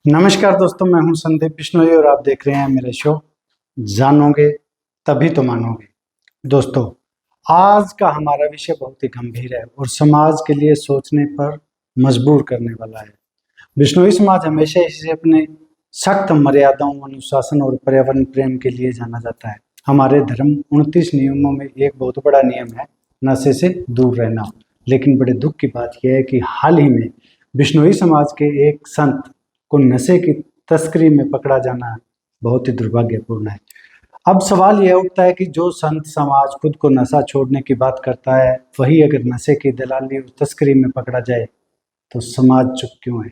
नमस्कार दोस्तों, मैं हूं संदीप बिश्नोई और आप देख रहे हैं मेरे शो जानोगे तभी तो मानोगे। दोस्तों, आज का हमारा विषय बहुत ही गंभीर है और समाज के लिए सोचने पर मजबूर करने वाला है। बिश्नोई समाज हमेशा इसे अपने सख्त मर्यादाओं, अनुशासन और पर्यावरण प्रेम के लिए जाना जाता है। हमारे धर्म 29 नियमों में एक बहुत बड़ा नियम है नशे से दूर रहना। लेकिन बड़े दुख की बात यह है कि हाल ही में बिश्नोई समाज के एक संत को नशे की तस्करी में पकड़ा जाना बहुत ही दुर्भाग्यपूर्ण है। अब सवाल यह उठता है कि जो संत समाज खुद को नशा छोड़ने की बात करता है, वही अगर नशे की दलाली और तस्करी में पकड़ा जाए तो समाज चुप क्यों है?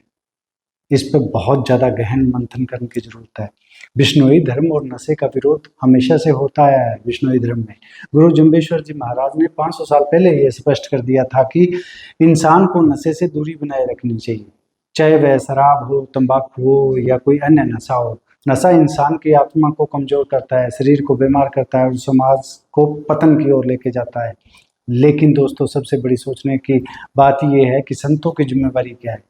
इस पर बहुत ज़्यादा गहन मंथन करने की जरूरत है। बिश्नोई धर्म और नशे का विरोध हमेशा से होता आया है। बिश्नोई धर्म में गुरु जम्बेश्वर जी महाराज ने 500 साल पहले ये स्पष्ट कर दिया था कि इंसान को नशे से दूरी बनाए रखनी चाहिए, चाहे वह शराब हो, तंबाकू हो या कोई अन्य नशा हो। नशा इंसान की आत्मा को कमजोर करता है, शरीर को बीमार करता है और समाज को पतन की ओर लेके जाता है। लेकिन दोस्तों, सबसे बड़ी सोचने की बात यह है कि संतों की जिम्मेवारी क्या है।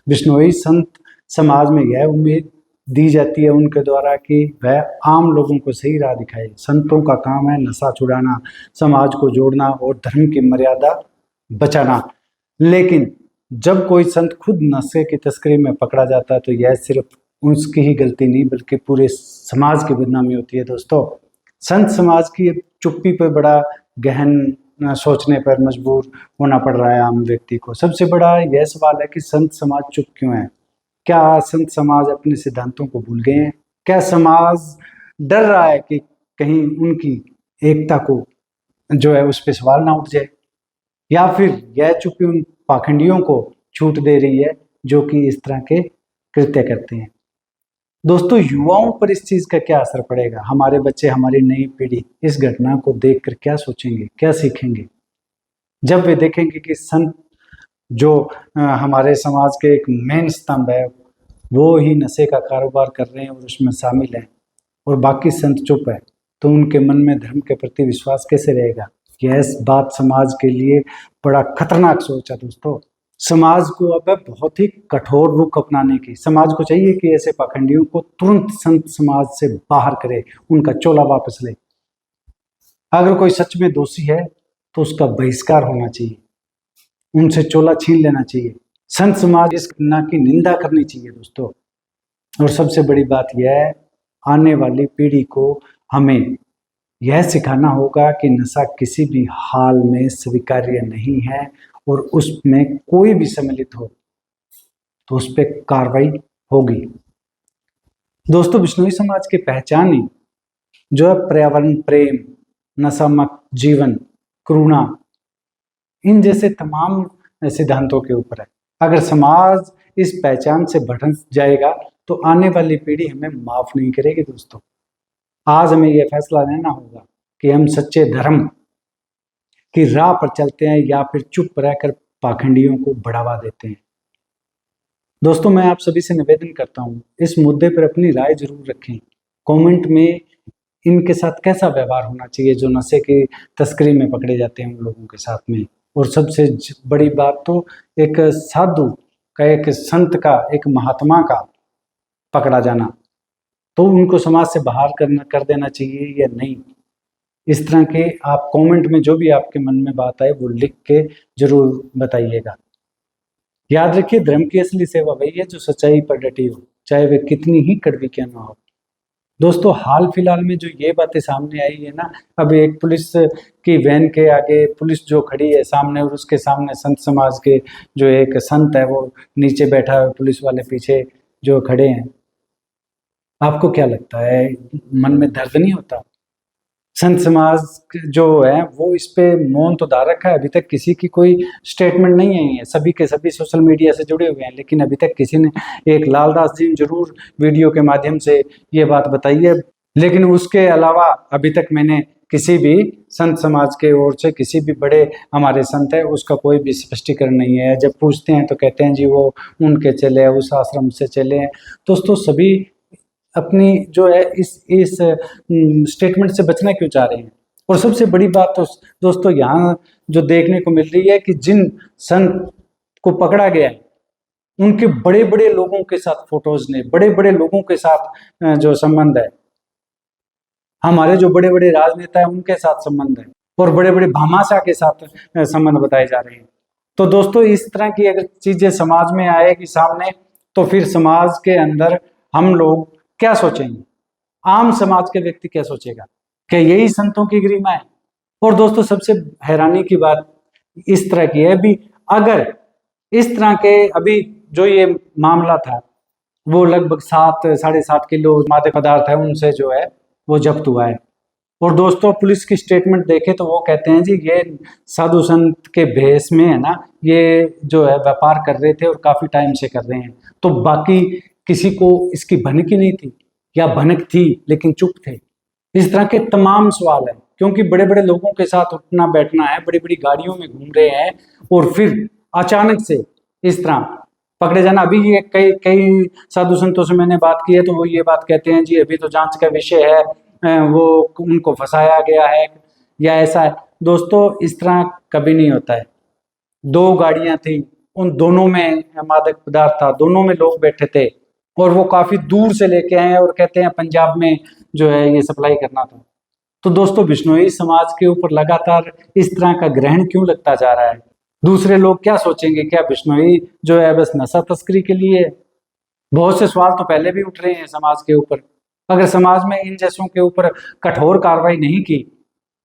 बिश्नोई संत समाज में यह उम्मीद दी जाती है उनके द्वारा कि वह आम लोगों को सही राह दिखाए। संतों का काम है नशा छुड़ाना, समाज को जोड़ना और धर्म की मर्यादा बचाना। लेकिन जब कोई संत खुद नशे की तस्करी में पकड़ा जाता है तो यह सिर्फ उसकी ही गलती नहीं बल्कि पूरे समाज की बदनामी होती है। दोस्तों, संत समाज की चुप्पी पर बड़ा गहन सोचने पर मजबूर होना पड़ रहा है आम व्यक्ति को। सबसे बड़ा यह सवाल है कि संत समाज चुप क्यों है? क्या संत समाज अपने सिद्धांतों को भूल गए हैं? क्या समाज डर रहा है कि कहीं उनकी एकता को जो है उस पर सवाल ना उठ जाए? या फिर यह चुप्पी उन पाखंडियों को छूट दे रही है जो कि इस तरह के कृत्य करते हैं? दोस्तों, युवाओं पर इस चीज का क्या असर पड़ेगा? हमारे बच्चे, हमारी नई पीढ़ी इस घटना को देखकर क्या सोचेंगे, क्या सीखेंगे? जब वे देखेंगे कि संत जो हमारे समाज के एक मेन स्तंभ है, वो ही नशे का कारोबार कर रहे हैं और उसमें शामिल हैं और बाकी संत चुप है, तो उनके मन में धर्म के प्रति विश्वास कैसे रहेगा? यह बात समाज के लिए बड़ा खतरनाक सोच है। दोस्तों, समाज को अब है बहुत ही कठोर रुख अपनाने की। समाज को चाहिए कि ऐसे पाखंडियों को तुरंत संत समाज से बाहर करे, उनका चोला वापस ले। अगर कोई सच में दोषी है तो उसका बहिष्कार होना चाहिए, उनसे चोला छीन लेना चाहिए। संत समाज इस घटना की निंदा करनी चाहिए दोस्तों। और सबसे बड़ी बात यह है, आने वाली पीढ़ी को हमें यह सिखाना होगा कि नशा किसी भी हाल में स्वीकार्य नहीं है और उसमें कोई भी सम्मिलित हो तो उस पर कार्रवाई होगी। दोस्तों, बिश्नोई समाज की पहचान ही जो है पर्यावरण प्रेम, नशामुक्त जीवन, करुणा, इन जैसे तमाम सिद्धांतों के ऊपर है। अगर समाज इस पहचान से भटक जाएगा तो आने वाली पीढ़ी हमें माफ नहीं करेगी। दोस्तों, आज हमें यह फैसला लेना होगा कि हम सच्चे धर्म की राह पर चलते हैं या फिर चुप रहकर पाखंडियों को बढ़ावा देते हैं। दोस्तों, मैं आप सभी से निवेदन करता हूं, इस मुद्दे पर अपनी राय जरूर रखें। कमेंट में इनके साथ कैसा व्यवहार होना चाहिए जो नशे की तस्करी में पकड़े जाते हैं उन लोगों के साथ में। और सबसे बड़ी बात तो एक साधु का, एक संत का, एक महात्मा का पकड़ा जाना, तो उनको समाज से बाहर कर देना चाहिए या नहीं? इस तरह के आप कमेंट में जो भी आपके मन में बात आए वो लिख के जरूर बताइएगा। याद रखिए, धर्म की असली सेवा वही है जो सच्चाई पर डटी हो, चाहे वे कितनी ही कड़वी क्यों ना हो। दोस्तों, हाल फिलहाल में जो ये बातें सामने आई है ना, अब एक पुलिस की वैन के आगे पुलिस जो खड़ी है सामने और उसके सामने संत समाज के जो एक संत है वो नीचे बैठा है, पुलिस वाले पीछे जो खड़े हैं। आपको क्या लगता है, मन में दर्द नहीं होता? संत समाज जो है वो इस पे मौन तो धार रखा है, अभी तक किसी की कोई स्टेटमेंट नहीं आई है। सभी के सभी सोशल मीडिया से जुड़े हुए हैं, लेकिन अभी तक किसी ने, एक लालदास जी जरूर वीडियो के माध्यम से ये बात बताई है, लेकिन उसके अलावा अभी तक मैंने किसी भी संत समाज के ओर से, किसी भी बड़े हमारे संत है उसका कोई भी स्पष्टीकरण नहीं है। जब पूछते हैं तो कहते हैं जी वो उनके चले, उस आश्रम से चले हैं। दोस्तों, सभी अपनी जो है इस स्टेटमेंट से बचना क्यों चाह रहे हैं? और सबसे बड़ी बात तो दोस्तों यहाँ जो देखने को मिल रही है कि जिन संत को पकड़ा गया है उनके बड़े बड़े लोगों के साथ फोटोज ने, बड़े बड़े लोगों के साथ जो संबंध है, हमारे जो बड़े बड़े राजनेता है उनके साथ संबंध है, और बड़े बड़े भामाशाह के साथ संबंध बताए जा रहे हैं। तो दोस्तों इस तरह की अगर चीजें समाज में आएगी सामने, तो फिर समाज के अंदर हम लोग क्या सोचेंगे, आम समाज के व्यक्ति क्या सोचेगा, क्या यही संतों की गरिमा है? और दोस्तों सबसे हैरानी की बात इस तरह की है, भी अगर इस तरह के अभी जो ये मामला था, वो लगभग 7-7.5 किलो मादक पदार्थ है उनसे जो है वो जब्त हुआ है। और दोस्तों पुलिस की स्टेटमेंट देखे तो वो कहते हैं जी ये साधु संत के भेष में है ना, ये जो है व्यापार कर रहे थे और काफी टाइम से कर रहे हैं। तो बाकी किसी को इसकी भनक ही नहीं थी, या भनक थी लेकिन चुप थे। इस तरह के तमाम सवाल है, क्योंकि बड़े बड़े लोगों के साथ उठना बैठना है, बड़ी बड़ी गाड़ियों में घूम रहे हैं, और फिर अचानक से इस तरह पकड़े जाना। अभी ये कई कई साधु संतों से मैंने बात की है, तो वो ये बात कहते हैं जी अभी तो जांच का विषय है, वो उनको फंसाया गया है या ऐसा है। दोस्तों इस तरह कभी नहीं होता है। 2 गाड़ियां थी, उन दोनों में मादक पदार्थ था, दोनों में लोग बैठे थे, और वो काफी दूर से लेके आए और कहते हैं पंजाब में जो है ये सप्लाई करना था। तो दोस्तों बिश्नोई समाज के ऊपर लगातार इस तरह का ग्रहण क्यों लगता जा रहा है? दूसरे लोग क्या सोचेंगे, क्या बिश्नोई जो है बस नशा तस्करी के लिए? बहुत से सवाल तो पहले भी उठ रहे हैं समाज के ऊपर। अगर समाज में इन जैसों के ऊपर कठोर कार्रवाई नहीं की,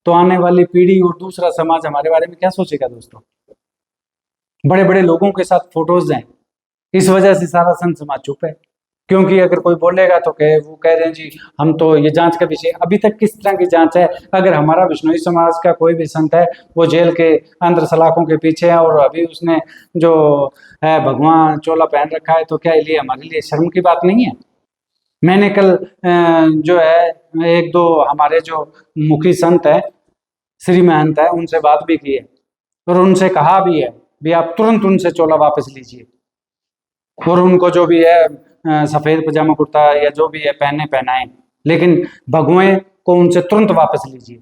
तो आने वाली पीढ़ी और दूसरा समाज हमारे बारे में क्या सोचेगा? दोस्तों बड़े बड़े लोगों के साथ फोटोज हैं, इस वजह से सारा संत समाज चुप है, क्योंकि अगर कोई बोलेगा तो वो कह रहे हैं जी हम तो ये जांच का विषय। अभी तक किस तरह की जांच है? अगर हमारा बिश्नोई समाज का कोई भी संत है वो जेल के अंदर सलाखों के पीछे है, और अभी उसने जो है भगवान चोला पहन रखा है, तो क्या ये हमारे लिए शर्म की बात नहीं है? मैंने कल जो है 1-2 हमारे जो मुखी संत है, श्री महंत है, उनसे बात भी की है, और उनसे कहा भी है भी आप तुरंत उनसे चोला वापस लीजिए, और उनको जो भी है सफेद पजामा कुर्ता या जो भी है पहनाएं, लेकिन भगवे को उनसे तुरंत वापस लीजिए।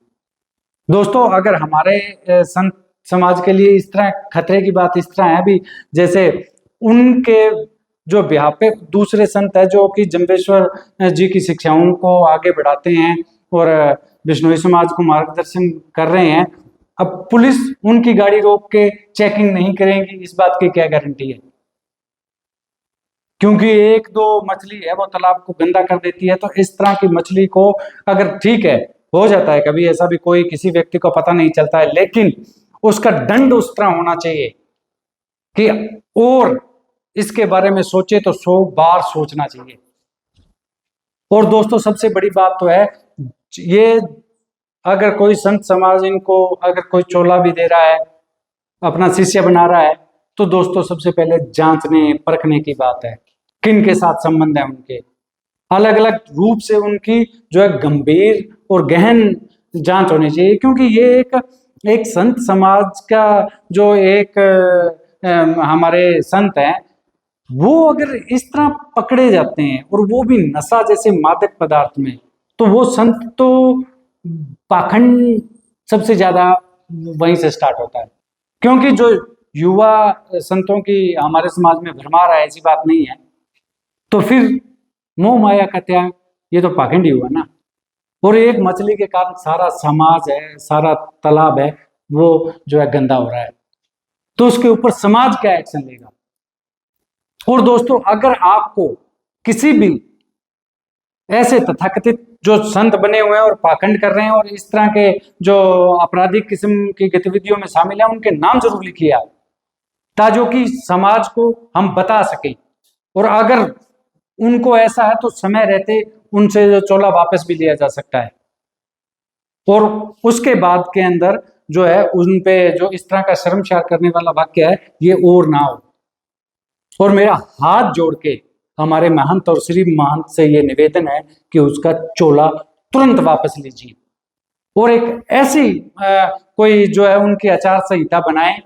दोस्तों अगर हमारे संत समाज के लिए इस तरह खतरे की बात इस तरह है भी, जैसे उनके जो ब्याह पे दूसरे संत है जो कि जम्बेश्वर जी की शिक्षाओं को आगे बढ़ाते हैं और बिश्नोई समाज को मार्गदर्शन कर रहे हैं, अब पुलिस उनकी गाड़ी रोक के चेकिंग नहीं करेंगी, इस बात की क्या गारंटी है? क्योंकि 1-2 मछली है वो तालाब को गंदा कर देती है। तो इस तरह की मछली को अगर ठीक है हो जाता है कभी ऐसा भी, कोई किसी व्यक्ति को पता नहीं चलता है, लेकिन उसका दंड उस तरह होना चाहिए कि और इसके बारे में सोचे तो 100 बार सोचना चाहिए। और दोस्तों सबसे बड़ी बात तो है ये, अगर कोई संत समाज इनको अगर कोई चोला भी दे रहा है, अपना शिष्य बना रहा है, तो दोस्तों सबसे पहले जांचने परखने की बात है किन के साथ संबंध है उनके, अलग अलग रूप से उनकी जो है गंभीर और गहन जांच होनी चाहिए। क्योंकि ये एक संत समाज का जो एक हमारे संत हैं, वो अगर इस तरह पकड़े जाते हैं और वो भी नशा जैसे मादक पदार्थ में, तो वो संत तो पाखंड सबसे ज्यादा वहीं से स्टार्ट होता है। क्योंकि जो युवा संतों की हमारे समाज में भरमार है, ऐसी बात नहीं है, तो फिर मोह माया का त्याग, ये तो पाखंड ही हुआ ना। और एक मछली के कारण सारा समाज है, सारा तालाब है, वो जो है गंदा हो रहा है, तो उसके ऊपर समाज क्या एक्शन लेगा? और दोस्तों अगर आपको किसी भी ऐसे तथाकथित जो संत बने हुए हैं और पाखंड कर रहे हैं और इस तरह के जो आपराधिक किस्म की गतिविधियों में शामिल है, उनके नाम जरूर लिखिए आप, ताकि कि समाज को हम बता सकें, और अगर उनको ऐसा है तो समय रहते उनसे जो चोला वापस भी लिया जा सकता है, और उसके बाद के अंदर जो है उन पे जो इस तरह का शर्मसार करने वाला वाक्य है ये और ना हो। और मेरा हाथ जोड़ के हमारे महंत और श्री महंत से ये निवेदन है कि उसका चोला तुरंत वापस लीजिए, और एक ऐसी कोई जो है उनकी आचार संहिता बनाएं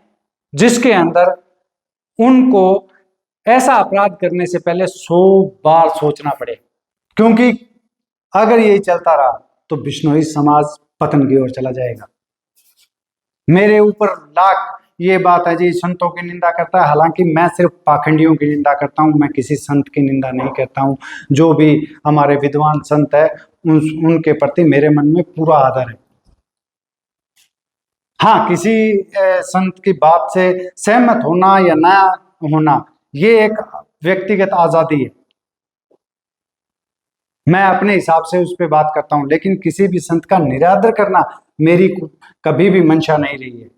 जिसके अंदर उनको ऐसा अपराध करने से पहले 100 बार सोचना पड़े। क्योंकि अगर यही चलता रहा तो बिश्नोई समाज पतन की ओर चला जाएगा। मेरे ऊपर लाख ये बात है जी, संतों की निंदा करता है। हालांकि मैं सिर्फ पाखंडियों की निंदा करता हूँ, मैं किसी संत की निंदा नहीं करता हूँ। जो भी हमारे विद्वान संत है उनके प्रति मेरे मन में पूरा आदर है। हाँ, किसी संत की बात से सहमत होना या ना होना ये एक व्यक्तिगत आजादी है, मैं अपने हिसाब से उस पर बात करता हूं, लेकिन किसी भी संत का निरादर करना मेरी कभी भी मंशा नहीं रही है,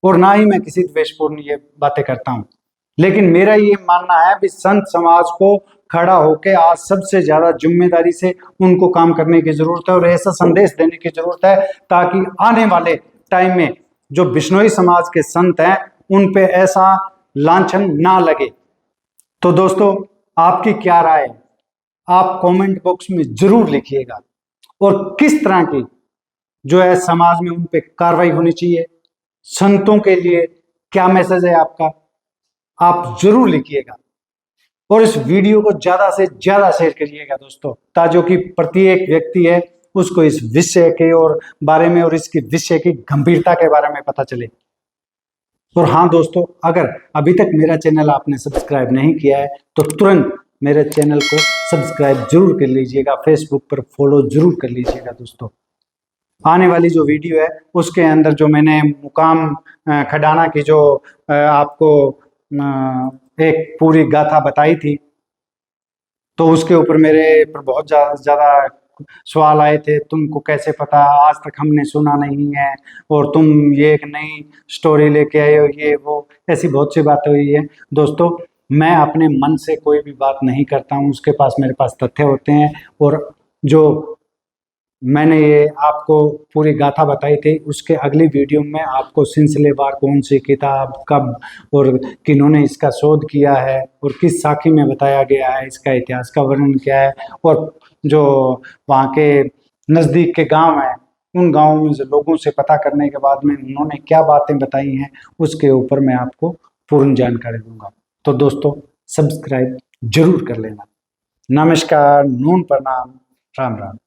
और ना ही मैं किसी द्वेषपूर्ण ये बातें करता हूं। लेकिन मेरा ये मानना है कि संत समाज को खड़ा होकर आज सबसे ज्यादा जिम्मेदारी से उनको काम करने की जरूरत है, और ऐसा संदेश देने की जरूरत है ताकि आने वाले टाइम में जो बिश्नोई समाज के संत हैं उन पे ऐसा लांछन ना लगे। तो दोस्तों, आपकी क्या राय है? आप कमेंट बॉक्स में जरूर लिखिएगा, और किस तरह की जो है समाज में उन पे कार्रवाई होनी चाहिए, संतों के लिए क्या मैसेज है आपका, आप जरूर लिखिएगा। और इस वीडियो को ज्यादा से ज्यादा शेयर करिएगा दोस्तों, ताकि कि प्रत्येक व्यक्ति है उसको इस विषय के और बारे में और इसकी विषय की गंभीरता के बारे में पता चले। और हाँ दोस्तों, अगर अभी तक मेरा चैनल आपने सब्सक्राइब नहीं किया है तो तुरंत मेरे चैनल को सब्सक्राइब जरूर कर लीजिएगा, फेसबुक पर फॉलो जरूर कर लीजिएगा दोस्तों। आने वाली जो वीडियो है उसके अंदर जो मैंने मुकाम खडाना की जो आपको एक पूरी गाथा बताई थी, तो उसके ऊपर मेरे पर बहुत ज़्यादा सवाल आए थे। तुमको कैसे पता, आज तक हमने सुना नहीं है, और तुम ये एक नई स्टोरी लेके आए हो, ये वो ऐसी बहुत सी बातें हुई है। दोस्तों, मैं अपने मन से कोई भी बात नहीं करता हूँ, उसके पास मेरे पास तथ्य होते हैं। और जो मैंने ये आपको पूरी गाथा बताई थी, उसके अगली वीडियो में आपको सिलसिलेवार कौन सी किताब कब और किन्होंने इसका शोध किया है और किस साखी में बताया गया है, इसका इतिहास का वर्णन क्या है, और जो वहाँ के नज़दीक के गांव हैं उन गांवों में लोगों से पता करने के बाद में उन्होंने क्या बातें बताई हैं, उसके ऊपर मैं आपको पूर्ण जानकारी दूंगा। तो दोस्तों, सब्सक्राइब जरूर कर लेना। नमस्कार, नून प्रणाम, राम राम।